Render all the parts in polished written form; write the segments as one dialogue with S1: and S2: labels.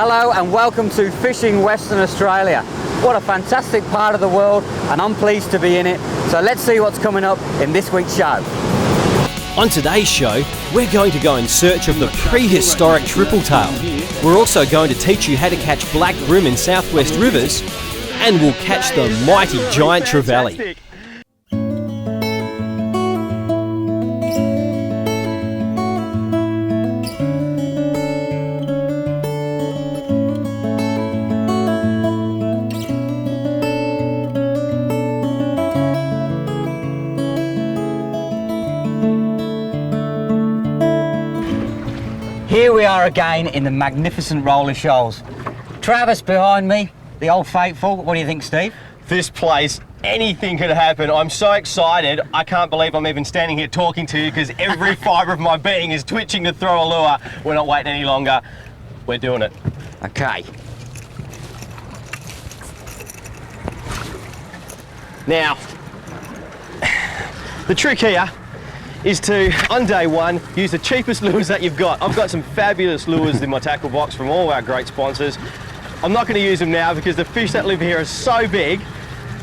S1: Hello and welcome to Fishing Western Australia. What a fantastic part of the world, and I'm pleased to be in it. So let's see what's coming up in this week's show.
S2: On today's show, we're going to go in search of the prehistoric triple tail. We're also going to teach you how to catch black bream in southwest rivers, and we'll catch the mighty giant trevally.
S1: Here we are again in the magnificent Roller Shoals. Travis behind me, the old faithful. What do you think, Steve?
S3: This place, anything could happen. I'm so excited. I can't believe I'm even standing here talking to you because every fibre of my being is twitching to throw a lure. We're not waiting any longer. We're doing it.
S1: Okay.
S3: Now, the trick here is to, on day one, use the cheapest lures that you've got. I've got some fabulous lures in my tackle box from all our great sponsors. I'm not going to use them now because the fish that live here are so big,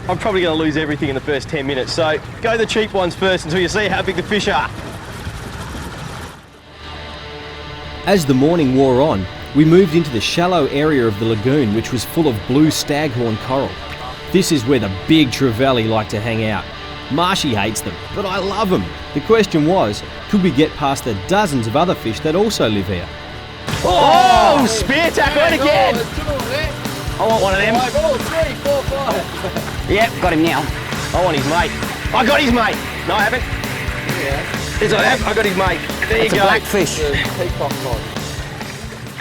S3: I'm probably going to lose everything in the first 10 minutes. So go the cheap ones first until you see how big the fish are.
S2: As the morning wore on, we moved into the shallow area of the lagoon, which was full of blue staghorn coral. This is where the big trevally like to hang out. Marshy hates them, but I love them. The question was, could we get past the dozens of other fish that also live here?
S3: Oh, spear tackle it again! I want one of them.
S1: 3, 4, 5. Yep, got him now.
S3: I want his mate. I got his mate. No, I haven't.
S1: Yeah.
S3: Yes, I have. I got his mate. There
S1: It's
S3: you
S1: a
S3: go.
S1: blackfish.
S4: Peacock cod.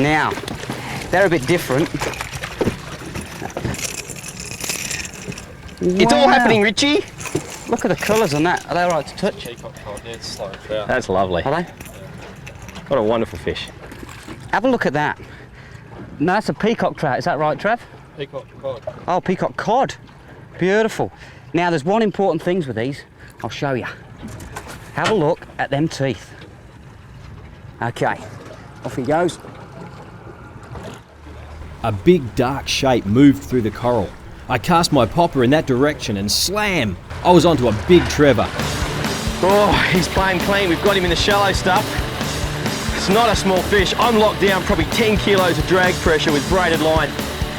S1: Now, they're a bit different.
S3: It's all happening, Richie.
S1: Look at the colours on that. Are they all right to touch?
S4: Peacock cod, yeah, it's slow trout.
S3: That's lovely.
S1: Are they?
S3: What a wonderful fish.
S1: Have a look at that. No, that's a peacock trout. Is that right, Trev?
S4: Peacock cod.
S1: Oh, peacock cod. Beautiful. Now, there's one important thing with these. I'll show you. Have a look at them teeth. Okay, off he goes.
S2: A big dark shape moved through the coral. I cast my popper in that direction and slam! I was onto a big trevor.
S3: Oh, he's playing clean. We've got him in the shallow stuff. It's not a small fish. I'm locked down probably 10 kilos of drag pressure with braided line,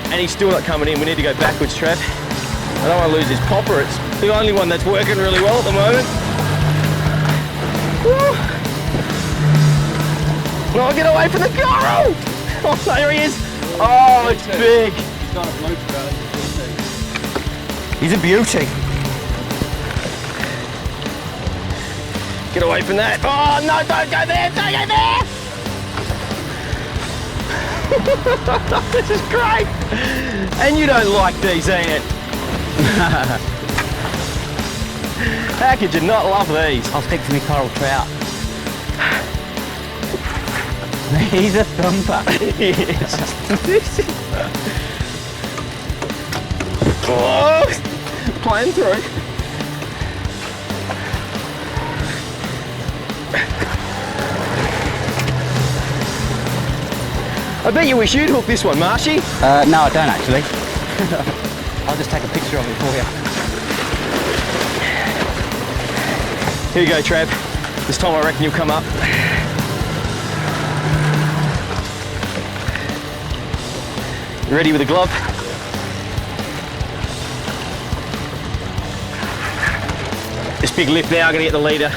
S3: and he's still not coming in. We need to go backwards, Trev. I don't want to lose his popper. It's the only one that's working really well at the moment. Woo. No, get away from the coral! Oh, there he is. Oh, it's big.
S4: He's not a blue trout,
S1: He's a beauty.
S3: Get away from that. Oh, no, don't go there. Don't go there. This is great. And you don't like these, Ian. How could you not love these?
S1: I'll stick to my coral trout. He's a thumper.
S3: Oh, playing through. I bet you wish you'd hook this one, Marshy.
S1: No, I don't actually. I'll just take a picture of it for you.
S3: Here you go, Trav. This time I reckon you'll come up. You ready with the glove? This big lift now, I'm gonna get the leader.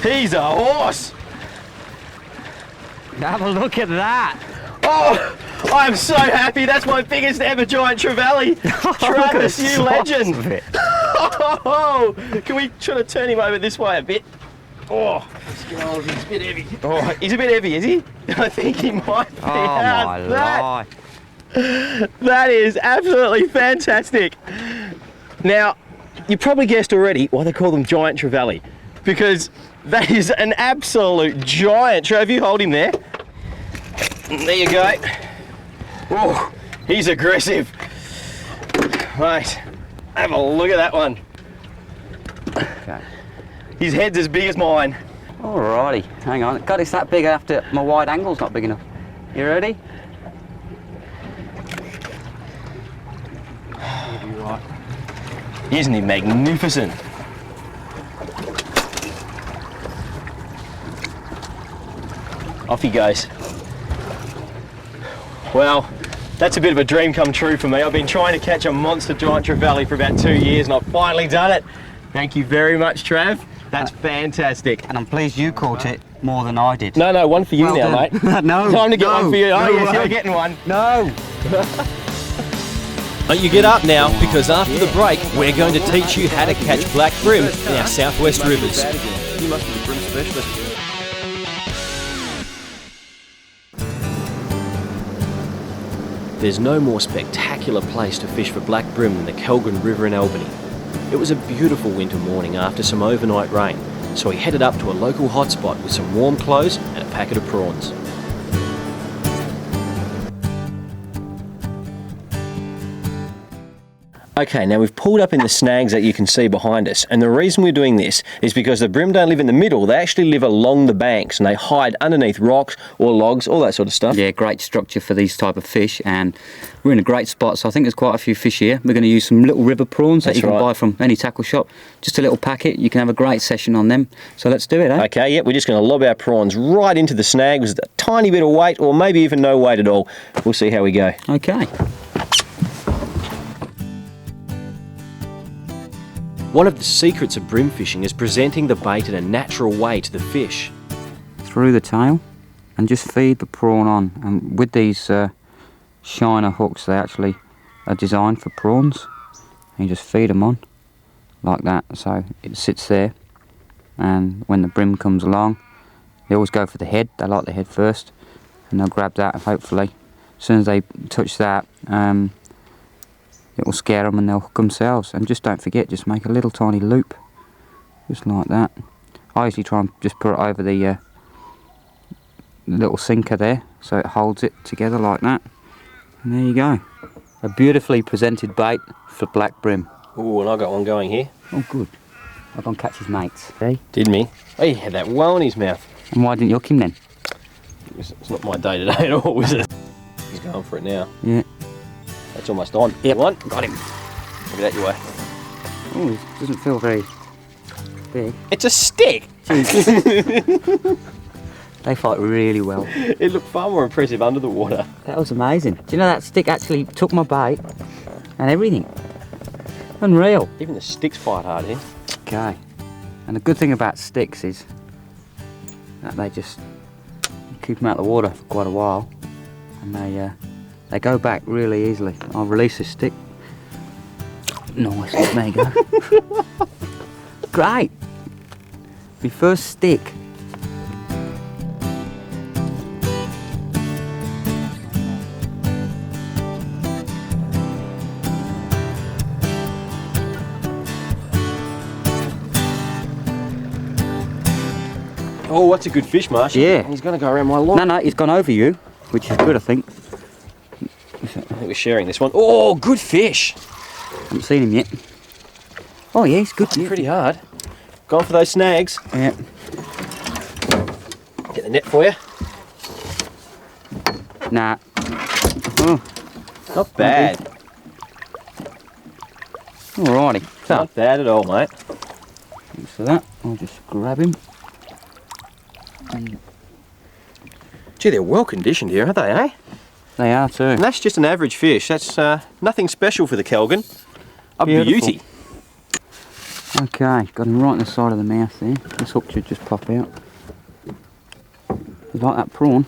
S3: He's a horse!
S1: Have a look at that.
S3: Oh, I'm so happy. That's my biggest ever giant trevally. Travis, you legend. Oh, can we try to turn him over this way a bit? Oh,
S4: he's a bit heavy.
S3: oh, he's a bit heavy, is he? I think he might be.
S1: Oh my life.
S3: That is absolutely fantastic. Now, you probably guessed already why they call them giant trevally, because that is an absolute giant. Trev, you hold him there. There you go. Oh, he's aggressive. Mate, have a look at that one.
S1: Okay.
S3: His head's as big as mine.
S1: Alrighty, hang on. God, it's that big after my wide angle's not big enough. You ready?
S3: Isn't he magnificent? Off he goes. Well, that's a bit of a dream come true for me. I've been trying to catch a monster giant trevally for about 2 years and I've finally done it. Thank you very much, Trav. That's fantastic.
S1: And I'm pleased you caught it more than I did.
S3: No, one for you
S1: Well
S3: now,
S1: done.
S3: mate.
S1: No,
S3: Time to get
S1: no,
S3: one for you. Oh,
S1: no
S3: yes,
S1: way.
S3: you're getting one.
S1: No!
S2: Don't you get up now, because after the break, we're going to teach you how to catch black bream in our southwest rivers.
S3: You must be the bream specialist. There's no more spectacular place to fish for black bream than the Kelgan River in Albany. It was a beautiful winter morning after some overnight rain, so we headed up to a local hotspot with some warm clothes and a packet of prawns. Okay, now we've pulled up in the snags that you can see behind us, and the reason we're doing this is because the bream don't live in the middle, they actually live along the banks and they hide underneath rocks or logs, all that sort of stuff.
S1: Yeah, great structure for these type of fish, and we're in a great spot, so I think there's quite a few fish here. We're going to use some little river prawns that
S3: That's
S1: you can
S3: right.
S1: buy from any tackle shop. Just a little packet, you can have a great session on them. So let's do it, eh?
S3: Okay, yeah, we're just going to lob our prawns right into the snag with a tiny bit of weight, or maybe even no weight at all. We'll see how we go.
S1: Okay.
S3: One of the secrets of bream fishing is presenting the bait in a natural way to the fish.
S1: Through the tail, and just feed the prawn on. And with these shiner hooks, they actually are designed for prawns. And you just feed them on like that, so it sits there, and when the bream comes along, they always go for the head. They like the head first, and they'll grab that, and hopefully as soon as they touch that, it will scare them and they'll hook themselves. And just don't forget, just make a little tiny loop, just like that. I usually try and just put it over the little sinker there, so it holds it together like that. And there you go. A beautifully presented bait for black bream.
S3: Oh, and I got one going here.
S1: Oh, good. I'll go and catch his mates. See?
S3: Did me? Oh, he had that well in his mouth.
S1: And why didn't you hook him then?
S3: It's not my day today at all, is it? He's going for it now.
S1: Yeah.
S3: That's almost on.
S1: Yep.
S3: One.
S1: Got him.
S3: Maybe that your way.
S1: Oh, it doesn't feel very big.
S3: It's a stick!
S1: They fight really well.
S3: It looked far more impressive under the water.
S1: That was amazing. Do you know that stick actually took my bait and everything? Unreal.
S3: Even the sticks fight hard here.
S1: Okay. And the good thing about sticks is that they just keep them out of the water for quite a while, and they go back really easily. I'll release this stick. Nice. There you go. Great. My first stick.
S3: Oh, what's a good fish, Marsh?
S1: Yeah.
S3: He's going to go around my line.
S1: No, he's gone over you, which is good, I think.
S3: I think we're sharing this one. Oh, good fish.
S1: Haven't seen him yet. Oh yeah, he's good. Yeah.
S3: Pretty hard. Going for those snags.
S1: Yeah.
S3: Get the net for you.
S1: Nah. Oh,
S3: Not bad.
S1: alrighty. So,
S3: Not bad at all, mate.
S1: thanks for that. I'll just grab him.
S3: Gee, they're well conditioned here, aren't they, eh?
S1: They are too.
S3: And that's just an average fish. That's nothing special for the Kelgan. A
S1: Beautiful.
S3: beauty.
S1: Okay, got him right in the side of the mouth there. This hook should just pop out. You like that prawn?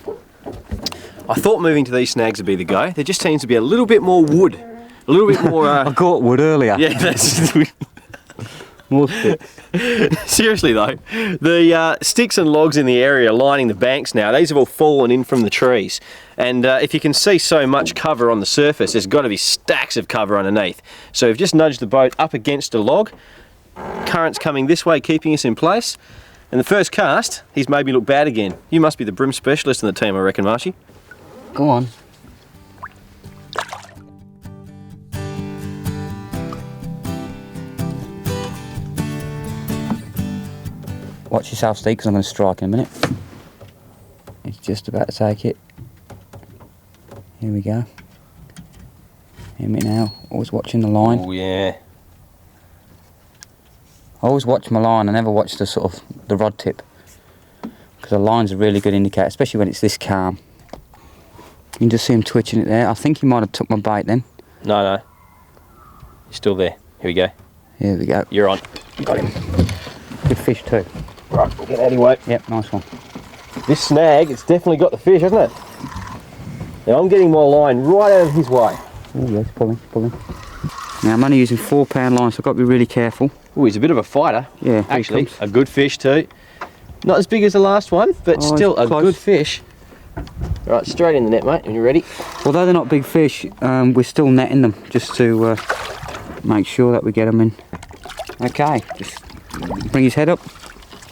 S3: I thought moving to these snags would be the go. There just seems to be a little bit more wood. A little bit more...
S1: I caught wood earlier.
S3: yeah, that's...
S1: More sticks.
S3: Seriously though, the sticks and logs in the area lining the banks now, these have all fallen in from the trees. And if you can see so much cover on the surface, there's got to be stacks of cover underneath. So we've just nudged the boat up against a log. Current's coming this way, keeping us in place. And the first cast, he's made me look bad again. You must be the bream specialist in the team, I reckon, Marshy.
S1: Go on. Watch yourself, Steve, because I'm going to strike in a minute. He's just about to take it. Here we go. Hear me now. Always watching the line.
S3: Oh yeah.
S1: I always watch my line. I never watch the sort of the rod tip, because the line's a really good indicator, especially when it's this calm. You can just see him twitching it there. I think he might have took my bait then.
S3: No. He's still there. Here we go.
S1: Here we go.
S3: You're on.
S1: Got him. Good fish too.
S3: Right, we'll get out of your way.
S1: Yep, nice one.
S3: This snag, it's definitely got the fish, hasn't it? Now I'm getting my line right out of his way.
S1: Oh yes, pulling. Now I'm only using 4-pound line, so I've got to be really careful.
S3: Oh, he's a bit of a fighter.
S1: Yeah, here he
S3: actually,
S1: comes.
S3: a good fish too. Not as big as the last one, but
S1: Oh,
S3: still a
S1: close.
S3: good fish. Right, straight in the net, mate, when you're ready.
S1: Although they're not big fish, we're still netting them just to make sure that we get them in. Okay, just bring his head up.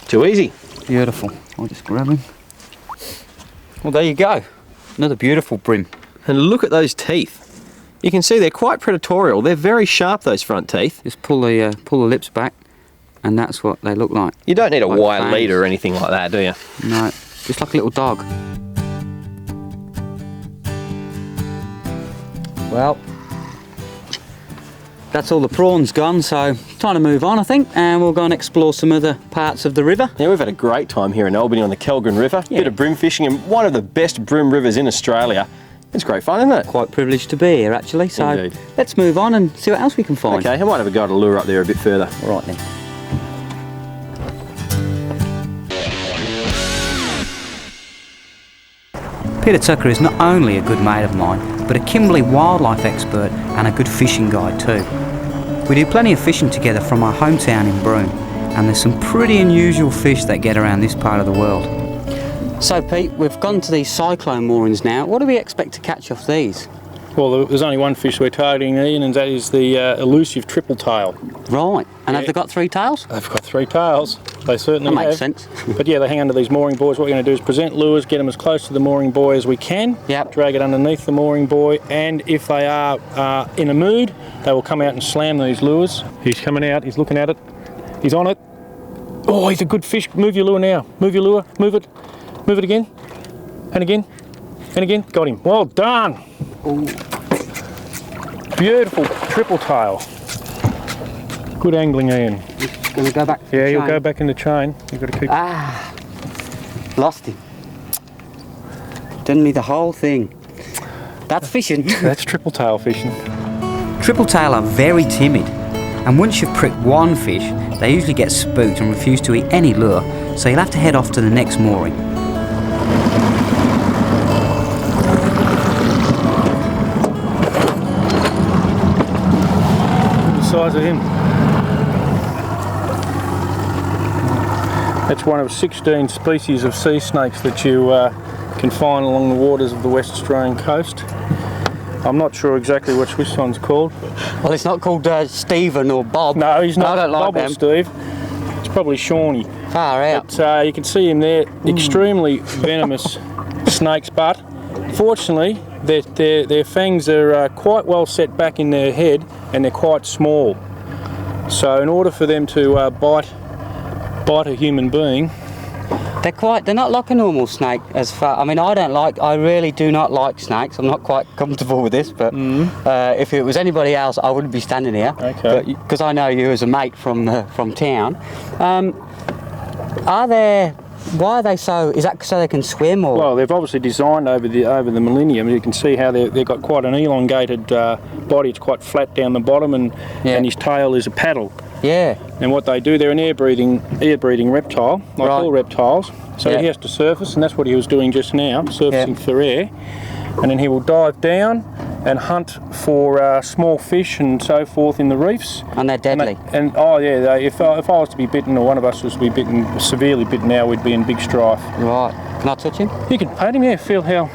S3: Too easy.
S1: Beautiful. I'll just grab him. Well, there you go. Another beautiful brim.
S3: And look at those teeth. You can see they're quite predatorial. They're very sharp, those front teeth.
S1: Just pull the lips back, and that's what they look like.
S3: You don't need a
S1: Like
S3: wire
S1: fangs.
S3: leader or anything like that, do you?
S1: No, just like a little dog. Well, that's all the prawns gone, so time to move on, I think, and we'll go and explore some other parts of the river.
S3: Yeah, we've had a great time here in Albany on the Kelgren River.
S1: Yeah.
S3: Bit of bream fishing in one of the best bream rivers in Australia. It's great fun, isn't it?
S1: Quite privileged to be here, actually, so
S3: Indeed.
S1: let's move on and see what else we can find.
S3: Okay, I might have a go at a lure up there a bit further.
S1: All right then. Peter Tucker is not only a good mate of mine, but a Kimberley wildlife expert and a good fishing guide too. We do plenty of fishing together from our hometown in Broome, and there's some pretty unusual fish that get around this part of the world. So Pete, we've gone to these cyclone moorings now. What do we expect to catch off these?
S4: Well, there's only one fish we're targeting, Ian, and that is the elusive triple tail.
S1: Right, and have
S4: Yeah.
S1: they got 3 tails?
S4: They've got 3 tails. They certainly
S1: That makes
S4: have.
S1: sense.
S4: But yeah, they hang under these mooring buoys. What we're going to do is present lures, get them as close to the mooring buoy as we can.
S1: Yep.
S4: Drag it underneath the mooring buoy, and if they are in a mood, they will come out and slam these lures. He's coming out. He's looking at it. He's on it. Oh, he's a good fish. Move your lure now. Move your lure. Move it. Move it again. And again. And again. Got him. Well done.
S1: Ooh.
S4: Beautiful triple tail. Good angling, Ian.
S1: Gonna go back.
S4: Yeah, you'll go back in the chain. You've got to keep.
S1: Ah, lost him. Done me the whole thing. That's fishing.
S4: That's triple tail fishing.
S1: Triple tail are very timid, and once you've pricked one fish, they usually get spooked and refuse to eat any lure, so you'll have to head off to the next mooring.
S4: The size of him. That's one of 16 species of sea snakes that you can find along the waters of the West Australian coast. I'm not sure exactly what this one's called.
S1: Well, it's not called Stephen or Bob.
S4: No, he's not.
S1: I don't like
S4: Bob or
S1: them.
S4: Steve. It's probably Shawnee.
S1: Far out.
S4: But you can see him there, extremely venomous snakes, but fortunately their fangs are quite well set back in their head, and they're quite small. So in order for them to bite a human being,
S1: They're not like a normal snake as far. I mean, I really do not like snakes. I'm not quite comfortable with this, but if it was anybody else, I wouldn't be standing here.
S4: Okay.
S1: Because I know you as a mate from town. Why are they so? Is that so they can swim, or?
S4: well, they've obviously designed over the millennium. You can see how they've got quite an elongated body. It's quite flat down the bottom, and his tail is a paddle.
S1: Yeah.
S4: And what they do, they're an air-breathing reptile, like
S1: Right.
S4: all reptiles. So
S1: Yeah.
S4: he has to surface, and that's what he was doing just now, surfacing for air. And then he will dive down and hunt for small fish and so forth in the reefs.
S1: And they're deadly.
S4: If I was to be bitten, or one of us was to be bitten, severely bitten now, we'd be in big strife.
S1: Right. Can I touch him?
S4: You can pat him, yeah, feel how...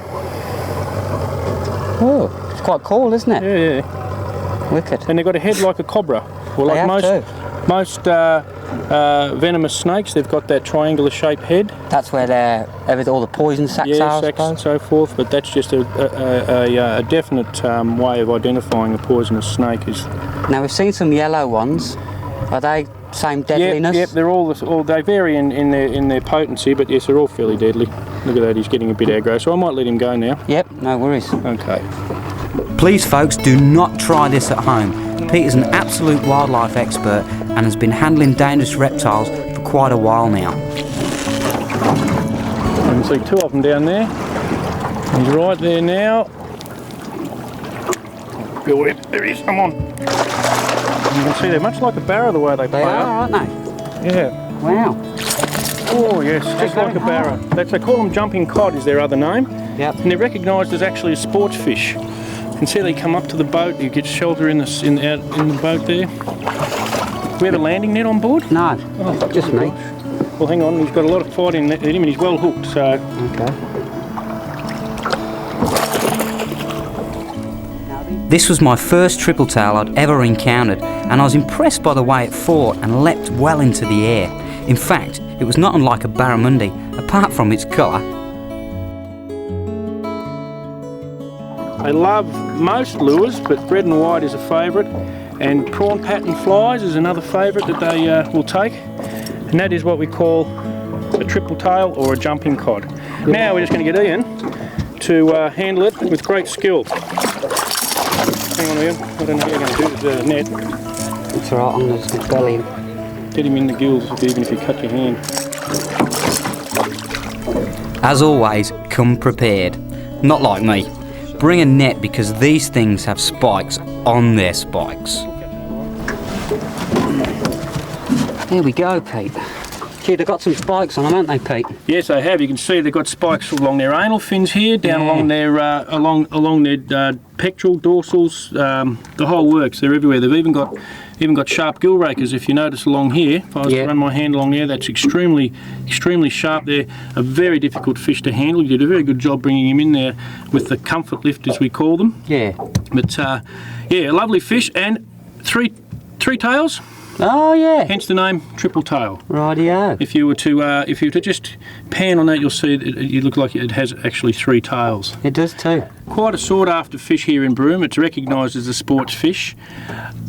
S1: Oh, it's quite cool, isn't it?
S4: Yeah.
S1: Wicked.
S4: And they've got a head like a cobra. Well,
S1: They
S4: like
S1: have
S4: most venomous snakes, they've got that triangular shaped head.
S1: That's where all the poison sacs are, I
S4: Sex
S1: suppose.
S4: and so forth, but that's just a definite way of identifying a poisonous snake. Is
S1: Now we've seen some yellow ones. Are they same deadliness?
S4: Yep, they're all they vary in their potency, but yes, they're all fairly deadly. Look at that, he's getting a bit aggro, so I might let him go now.
S1: Yep, no worries.
S4: Okay.
S1: Please folks, do not try this at home. Pete is an absolute wildlife expert and has been handling dangerous reptiles for quite a while now.
S4: You can see two of them down there. He's right there now. Go in. There he is, come on. You can see they're much like a barra the way they play
S1: They are,
S4: up.
S1: aren't they?
S4: Yeah.
S1: Wow.
S4: Oh yes, just like a barra. They call them jumping cod is their other name.
S1: Yep.
S4: And they're recognised as actually a sports fish. You can see they come up to the boat, you get shelter out in the boat there. We have a landing net on board?
S1: No,
S4: Oh,
S1: just me.
S4: Well hang on, he's got a lot of fight in him and he's well hooked, so...
S1: Okay. This was my first triple tail I'd ever encountered, and I was impressed by the way it fought and leapt well into the air. In fact, it was not unlike a barramundi, apart from its colour.
S4: They love most lures, but red and white is a favourite, and prawn pattern flies is another favourite that they will take, and that is what we call a triple tail or a jumping cod. Now we're just going to get Ian to handle it with great skill. Hang on Ian, I don't know what you're going to do with the net.
S1: It's alright, I'm just going to belly him.
S4: Get him in the gills even if you cut your hand.
S1: As always, come prepared. Not like me. Bring a net because these things have spikes on their spikes. There we go, Pete. Gee, they've got some spikes on them, haven't they, Pete?
S4: Yes, they have. You can see they've got spikes along their anal fins here, down along their along their pectoral, dorsals, the whole works. They're everywhere. They've even got sharp gill rakers. If you notice along here, if I was to run my hand along there, that's extremely sharp. They're a very difficult fish to handle. You did a very good job bringing him in there with the comfort lift, as we call them.
S1: Yeah.
S4: But yeah, a lovely fish and three tails.
S1: Oh yeah.
S4: Hence the name triple tail.
S1: Rightio.
S4: If you were to just pan on that, you'll see that it look like it has actually three tails.
S1: It does too.
S4: Quite a sought after fish here in Broome. It's recognised as a sports fish,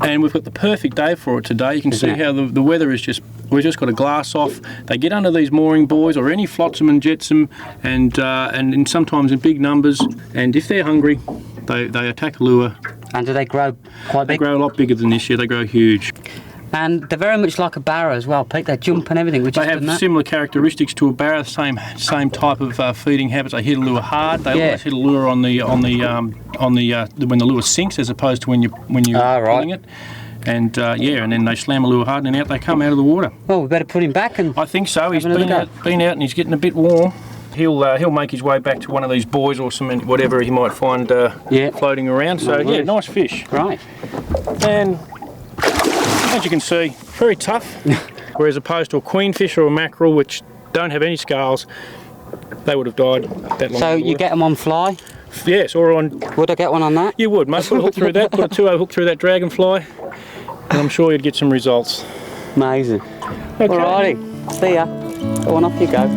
S4: and we've got the perfect day for it today. You can see how the weather is just. We've just got a glass off. They get under these mooring buoys or any flotsam and jetsam, and sometimes in big numbers. And if they're hungry, they attack a lure.
S1: And do they grow quite
S4: They
S1: big?
S4: grow a lot bigger than this year. They grow huge.
S1: And they're very much like a barra as well, Pete. They jump and everything, which
S4: They
S1: is
S4: have
S1: good, isn't it?
S4: similar characteristics to a barra, same type of feeding habits. They hit a lure hard. They always hit a lure on the when the lure sinks, as opposed to when you're pulling it. And and then they slam a lure hard, and out they come out of the water.
S1: Well, we better put him back and.
S4: I think so. He's
S1: have another
S4: been out, and he's getting a bit warm. He'll make his way back to one of these buoys or whatever he might find floating around. So yeah, nice fish.
S1: Right.
S4: And as you can see, very tough. Whereas opposed to a queenfish or a mackerel, which don't have any scales, they would have died that long.
S1: So you get them on fly?
S4: Yes, or on.
S1: Would I get one on that?
S4: You would, mate. Put a hook through that. Put a 2-0 hook through that dragonfly, and I'm sure you'd get some results.
S1: Amazing.
S4: Okay.
S1: Alrighty. See ya. Go on, off you go.